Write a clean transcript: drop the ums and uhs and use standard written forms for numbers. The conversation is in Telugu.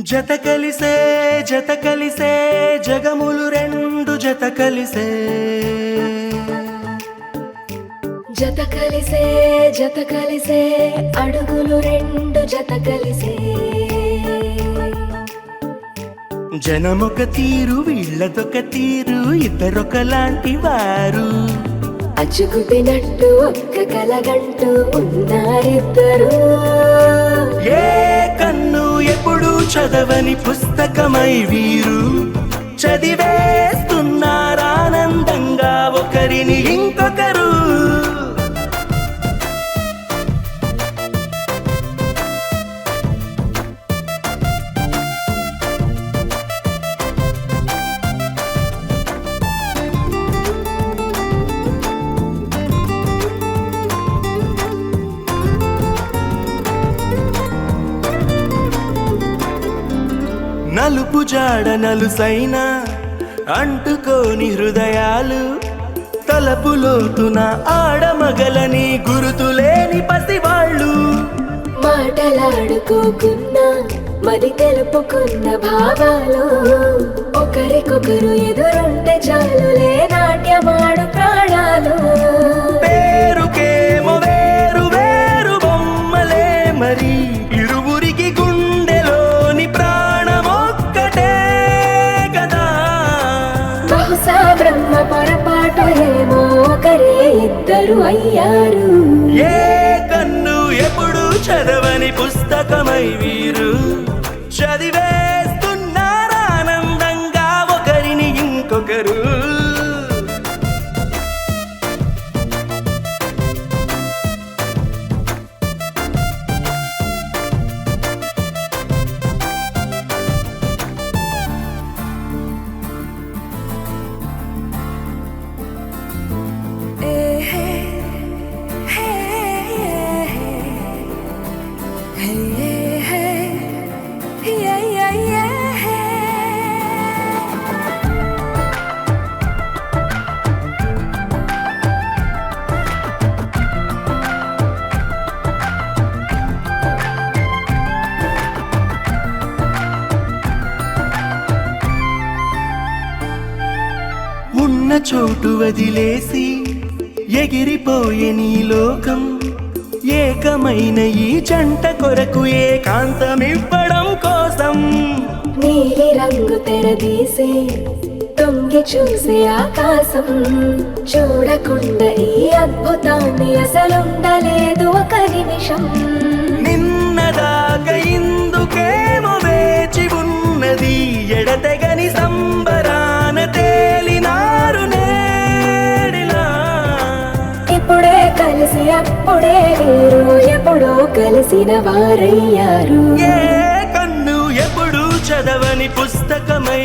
జత కలిసే జగములు రెండు జత కలిసే జత కలిసే అడుగులు రెండు జత కలిసే జనమొక తీరు వీళ్ళదొక తీరు ఇద్దరొకలాంటి వారు అచ్చుకుతినట్టు ఒక్క కలగంటూ ఉన్నారిద్దరు ఏ కన్ను ఎప్పుడు చదవని పుస్తకమై వీరు చదివేస్తున్నారానందంగా ఒకరిని ఇంకొకరు నలుపు జాడ నలుసైన అంటుకోని హృదయాలు తలపులోతున ఆడమగలని గురుతులేని పసివాళ్ళు మాటలాడుకోకున్నా మరి తెలుపుకున్న భావాలు ఒకరికొకరు ఎదురుంటే చాలులే నాట్యమాడు ప్రాణాలు పేరుకేమో వేరు వేరు బొమ్మలే మరి ఇరువురికి గుండెలోని ప్రాణమొక్కటే కదా బహుశా బ్రహ్మ పొరపాటు ఏమో ఒకరే ఇద్దరు అయ్యారు ఏ కన్ను ఎప్పుడు చదవని పుస్తకమై వీరు చదివేస్తున్నారానందంగా ఒకరిని ఇంకొకరు ఉన్న చోటు వదిలేసి ఎగిరిపోయే నీ లోకం ఏకమైన ఈ జంట కొరకు ఏకాంతమివ్వడం కోసం నీలి రంగు తెరదీసే తొంగి చూసే ఆకాశం చూడకుండా ఈ అద్భుతాన్ని అసలుండలేదు ఒక నిమిషం నిన్నదాకా ఇందుకేమో వేచి ఉన్నది ఎడతెగని సంబరాన తేలినారు నేడిలా ఇప్పుడే కలిసి అప్పుడే వీరు ఎప్పుడో కలిసిన వారయ్యారు ఏ కన్ను ఎప్పుడు చదవని పుస్తకమై